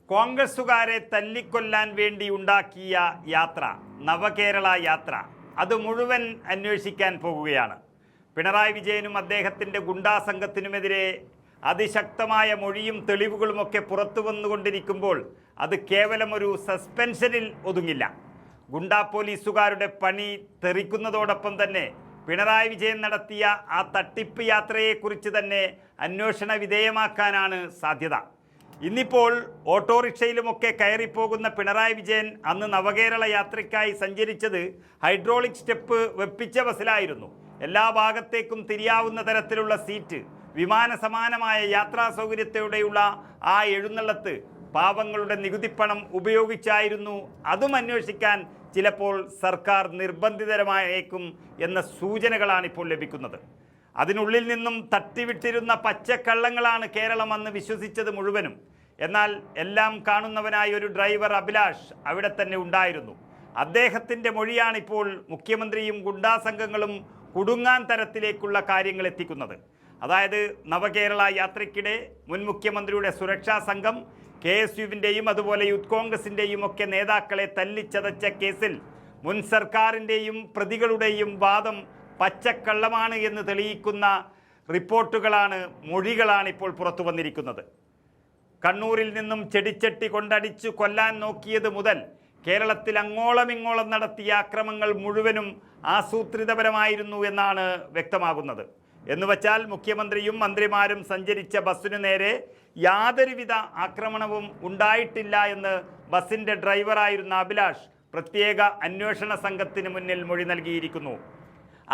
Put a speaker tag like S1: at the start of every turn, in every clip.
S1: കോൺഗ്രസുകാരെ തല്ലിക്കൊല്ലാൻ വേണ്ടി ഉണ്ടാക്കിയ യാത്ര, നവകേരള യാത്ര, അത് മുഴുവൻ അന്വേഷിക്കാൻ പോകുകയാണ്. പിണറായി വിജയനും അദ്ദേഹത്തിൻ്റെ ഗുണ്ടാ സംഘത്തിനുമെതിരെ അതിശക്തമായ മൊഴിയും തെളിവുകളുമൊക്കെ പുറത്തു വന്നുകൊണ്ടിരിക്കുമ്പോൾ അത് കേവലം ഒരു സസ്പെൻഷനിൽ ഒതുങ്ങില്ല. ഗുണ്ടാ പോലീസുകാരുടെ പണി തെറിക്കുന്നതോടൊപ്പം തന്നെ പിണറായി വിജയൻ നടത്തിയ ആ തട്ടിപ്പ് യാത്രയെക്കുറിച്ച് തന്നെ അന്വേഷണ വിധേയമാക്കാനാണ് സാധ്യത. ഇന്നിപ്പോൾ ഓട്ടോറിക്ഷയിലുമൊക്കെ കയറിപ്പോകുന്ന പിണറായി വിജയൻ അന്ന് നവകേരള യാത്രയ്ക്കായി സഞ്ചരിച്ചത് ഹൈഡ്രോളിക് സ്റ്റെപ്പ് വെപ്പിച്ച ബസ്സിലായിരുന്നു. എല്ലാ ഭാഗത്തേക്കും തിരിയാവുന്ന തരത്തിലുള്ള സീറ്റ്, വിമാന സമാനമായ യാത്രാ സൗകര്യത്തോടെയുള്ള ആ എഴുന്നള്ളത്ത് പാവങ്ങളുടെ നികുതിപ്പണം ഉപയോഗിച്ചായിരുന്നു. അതും അന്വേഷിക്കാൻ ചിലപ്പോൾ സർക്കാർ നിർബന്ധിതരമായേക്കും എന്ന സൂചനകളാണ് ഇപ്പോൾ ലഭിക്കുന്നത്. അതിനുള്ളിൽ നിന്നും തട്ടിവിട്ടിരുന്ന പച്ചക്കള്ളങ്ങളാണ് കേരളം അന്ന് വിശ്വസിച്ചത് മുഴുവനും. എന്നാൽ എല്ലാം കാണുന്നവനായ ഒരു ഡ്രൈവർ അഭിലാഷ് അവിടെ തന്നെ ഉണ്ടായിരുന്നു. അദ്ദേഹത്തിൻ്റെ മൊഴിയാണിപ്പോൾ മുഖ്യമന്ത്രിയും ഗുണ്ടാ സംഘങ്ങളും കുടുങ്ങാൻ തരത്തിലേക്കുള്ള കാര്യങ്ങൾ എത്തിക്കുന്നത്. അതായത് നവകേരള യാത്രയ്ക്കിടെ മുൻ മുഖ്യമന്ത്രിയുടെ സുരക്ഷാ സംഘം KSUവിൻ്റെയും അതുപോലെ യൂത്ത് കോൺഗ്രസിൻ്റെയും ഒക്കെ നേതാക്കളെ തല്ലിച്ചതച്ച കേസിൽ മുൻ സർക്കാരിൻ്റെയും പ്രതികളുടെയും വാദം പച്ചക്കള്ളമാണ് എന്ന് തെളിയിക്കുന്ന റിപ്പോർട്ടുകളാണ്, മൊഴികളാണ് ഇപ്പോൾ പുറത്തു വന്നിരിക്കുന്നത്. കണ്ണൂരിൽ നിന്നും ചെടിച്ചട്ടി കൊണ്ടടിച്ചു കൊല്ലാൻ നോക്കിയത് മുതൽ കേരളത്തിൽ അങ്ങോളം ഇങ്ങോളം നടത്തിയ ആക്രമങ്ങൾ മുഴുവനും ആസൂത്രിതപരമായിരുന്നു എന്നാണ് വ്യക്തമാകുന്നത്. എന്നുവച്ചാൽ മുഖ്യമന്ത്രിയും മന്ത്രിമാരും സഞ്ചരിച്ച ബസ്സിനു നേരെ യാതൊരുവിധ ആക്രമണവും ഉണ്ടായിട്ടില്ല എന്ന് ബസ്സിൻ്റെ ഡ്രൈവറായിരുന്ന അഭിലാഷ് പ്രത്യേക അന്വേഷണ സംഘത്തിന് മുന്നിൽ മൊഴി നൽകിയിരിക്കുന്നു.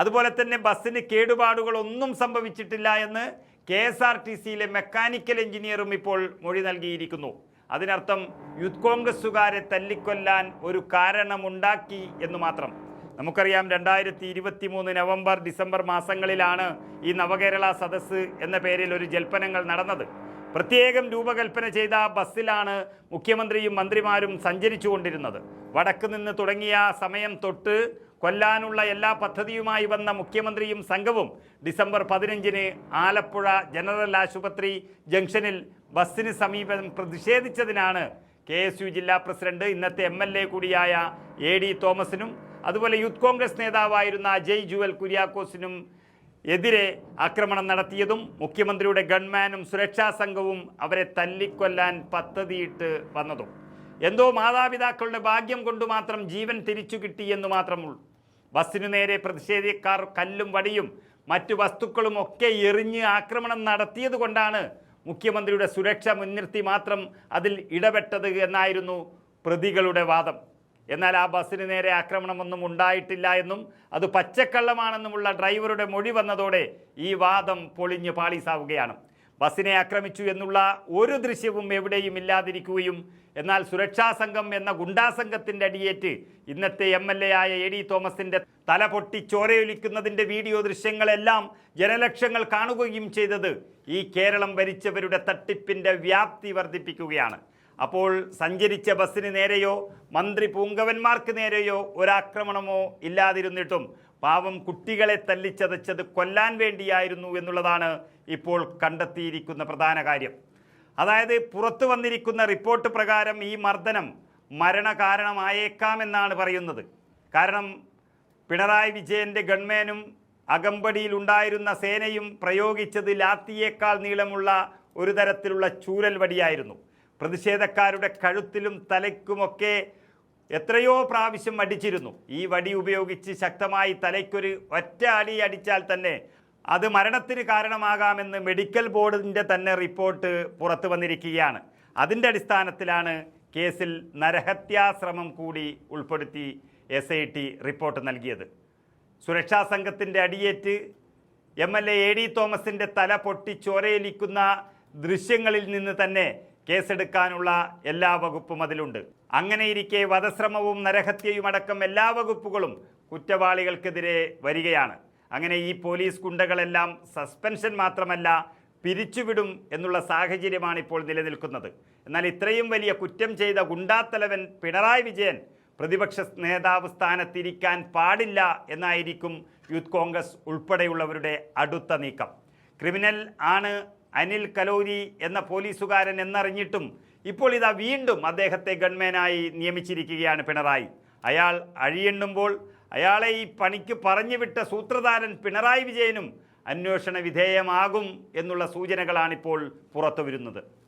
S1: അതുപോലെ തന്നെ ബസ്സിന് കേടുപാടുകളൊന്നും സംഭവിച്ചിട്ടില്ല എന്ന് KSRTCയിലെ മെക്കാനിക്കൽ എഞ്ചിനീയറും ഇപ്പോൾ മൊഴി നൽകിയിരിക്കുന്നു. അതിനർത്ഥം യൂത്ത് കോൺഗ്രസുകാരെ തല്ലിക്കൊല്ലാൻ ഒരു കാരണമുണ്ടാക്കി എന്ന് മാത്രം. നമുക്കറിയാം, 2023 നവംബർ ഡിസംബർ മാസങ്ങളിലാണ് ഈ നവകേരള സദസ്സ് എന്ന പേരിൽ ഒരു ജൽപ്പനങ്ങൾ നടന്നത്. പ്രത്യേകം രൂപകൽപ്പന ചെയ്ത ബസ്സിലാണ് മുഖ്യമന്ത്രിയും മന്ത്രിമാരും സഞ്ചരിച്ചു കൊണ്ടിരുന്നത്. വടക്ക് നിന്ന് തുടങ്ങിയ സമയം തൊട്ട് കൊല്ലാനുള്ള എല്ലാ പദ്ധതിയുമായി വന്ന മുഖ്യമന്ത്രിയും സംഘവും ഡിസംബർ 15 ആലപ്പുഴ ജനറൽ ആശുപത്രി ജംഗ്ഷനിൽ ബസ്സിന് സമീപം പ്രതിഷേധിച്ചതിനാണ് KSU ജില്ലാ പ്രസിഡന്റ്, ഇന്നത്തെ MLA കൂടിയായ AD തോമസിനും അതുപോലെ യൂത്ത് കോൺഗ്രസ് നേതാവായിരുന്ന അജയ് ജുവൽ കുര്യാക്കോസിനും എതിരെ ആക്രമണം നടത്തിയതും മുഖ്യമന്ത്രിയുടെ ഗൺമാനും സുരക്ഷാ സംഘവും അവരെ തല്ലിക്കൊല്ലാൻ പദ്ധതിയിട്ട് വന്നതും. എന്തോ മാതാപിതാക്കളുടെ ഭാഗ്യം കൊണ്ട് മാത്രം ജീവൻ തിരിച്ചു കിട്ടിയെന്ന് മാത്രമുള്ളൂ. ബസ്സിനു നേരെ പ്രതിഷേധക്കാർ കല്ലും വടിയും മറ്റു വസ്തുക്കളും ഒക്കെ എറിഞ്ഞ് ആക്രമണം നടത്തിയത് കൊണ്ടാണ് മുഖ്യമന്ത്രിയുടെ സുരക്ഷ മുൻനിർത്തി മാത്രം അതിൽ ഇടപെട്ടത് എന്നായിരുന്നു പ്രതികളുടെ വാദം. എന്നാൽ ആ ബസ്സിന് നേരെ ആക്രമണമൊന്നും ഉണ്ടായിട്ടില്ല എന്നും അത് പച്ചക്കള്ളമാണെന്നുമുള്ള ഡ്രൈവറുടെ മൊഴി വന്നതോടെ ഈ വാദം പൊളിഞ്ഞ് പാളീസാവുകയാണ്. ബസ്സിനെ ആക്രമിച്ചു എന്നുള്ള ഒരു ദൃശ്യവും എവിടെയും ഇല്ലാതിരിക്കുകയും എന്നാൽ സുരക്ഷാ സംഘം എന്ന ഗുണ്ടാ സംഘത്തിൻ്റെ അടിയേറ്റ് ഇന്നത്തെ MLA ആയ AD തോമസിൻ്റെ തല പൊട്ടി ചോരയൊലിക്കുന്നതിൻ്റെ വീഡിയോ ദൃശ്യങ്ങളെല്ലാം ജനലക്ഷങ്ങൾ കാണുകയും ചെയ്തത് ഈ കേരളം ഭരിച്ചവരുടെ തട്ടിപ്പിൻ്റെ വ്യാപ്തി വർദ്ധിപ്പിക്കുകയാണ്. അപ്പോൾ സഞ്ചരിച്ച ബസ്സിന് നേരെയോ മന്ത്രി പൂങ്കവന്മാർക്ക് നേരെയോ ഒരാക്രമണമോ ഇല്ലാതിരുന്നിട്ടും പാവം കുട്ടികളെ തല്ലിച്ചതച്ചത് കൊല്ലാൻ വേണ്ടിയായിരുന്നു എന്നുള്ളതാണ് ഇപ്പോൾ കണ്ടെത്തിയിരിക്കുന്ന പ്രധാന കാര്യം. അതായത് പുറത്തു വന്നിരിക്കുന്ന റിപ്പോർട്ട് പ്രകാരം ഈ മർദ്ദനം മരണകാരണമായേക്കാമെന്നാണ് പറയുന്നത്. കാരണം പിണറായി വിജയൻ്റെ ഗൺമാനും അകമ്പടിയിലുണ്ടായിരുന്ന സേനയും പ്രയോഗിച്ചത് ലാത്തിയേക്കാൾ നീളമുള്ള ഒരു തരത്തിലുള്ള ചൂരൽ വടിയായിരുന്നു. പ്രതിഷേധക്കാരുടെ കഴുത്തിലും തലയ്ക്കുമൊക്കെ എത്രയോ പ്രാവശ്യം അടിച്ചിരുന്നു. ഈ വടി ഉപയോഗിച്ച് ശക്തമായി തലയ്ക്കൊരു ഒറ്റ അടി അടിച്ചാൽ തന്നെ അത് മരണത്തിന് കാരണമാകാമെന്ന് മെഡിക്കൽ ബോർഡിൻ്റെ തന്നെ റിപ്പോർട്ട് പുറത്തു വന്നിരിക്കുകയാണ്. അതിൻ്റെ അടിസ്ഥാനത്തിലാണ് കേസിൽ നരഹത്യാശ്രമം കൂടി ഉൾപ്പെടുത്തി SIT റിപ്പോർട്ട് നൽകിയത്. സുരക്ഷാ സംഘത്തിൻ്റെ അടിയേറ്റ് MLA AD തോമസിൻ്റെ തല പൊട്ടി ചോരയൊലിക്കുന്ന ദൃശ്യങ്ങളിൽ നിന്ന് തന്നെ കേസെടുക്കാനുള്ള എല്ലാ വകുപ്പും അതിലുണ്ട്. അങ്ങനെയിരിക്കെ വധശ്രമവും നരഹത്യയും അടക്കം എല്ലാ വകുപ്പുകളും കുറ്റവാളികൾക്കെതിരെ വരികയാണ്. അങ്ങനെ ഈ പോലീസ് ഗുണ്ടകളെല്ലാം സസ്പെൻഷൻ മാത്രമല്ല പിരിച്ചുവിടും എന്നുള്ള സാഹചര്യമാണ് ഇപ്പോൾ നിലനിൽക്കുന്നത്. എന്നാൽ ഇത്രയും വലിയ കുറ്റം ചെയ്ത ഗുണ്ടാത്തലവൻ പിണറായി വിജയൻ പ്രതിപക്ഷ നേതാവ് സ്ഥാനത്തിരിക്കാൻ പാടില്ല എന്നായിരിക്കും യൂത്ത് കോൺഗ്രസ് ഉൾപ്പെടെയുള്ളവരുടെ അടുത്ത നീക്കം. ക്രിമിനൽ ആണ് അനിൽ കലോരി എന്ന പോലീസുകാരൻ എന്നറിഞ്ഞിട്ടും ഇപ്പോൾ ഇതാ വീണ്ടും അദ്ദേഹത്തെ ഗൺമാനായി നിയമിച്ചിരിക്കുകയാണ് പിണറായി. അയാൾ അഴിയെണ്ണുമ്പോൾ അയാളെ ഈ പണിക്ക് പറഞ്ഞു വിട്ട സൂത്രധാരൻ പിണറായി വിജയനും അന്വേഷണ വിധേയമാകും എന്നുള്ള സൂചനകളാണിപ്പോൾ പുറത്തു വരുന്നത്.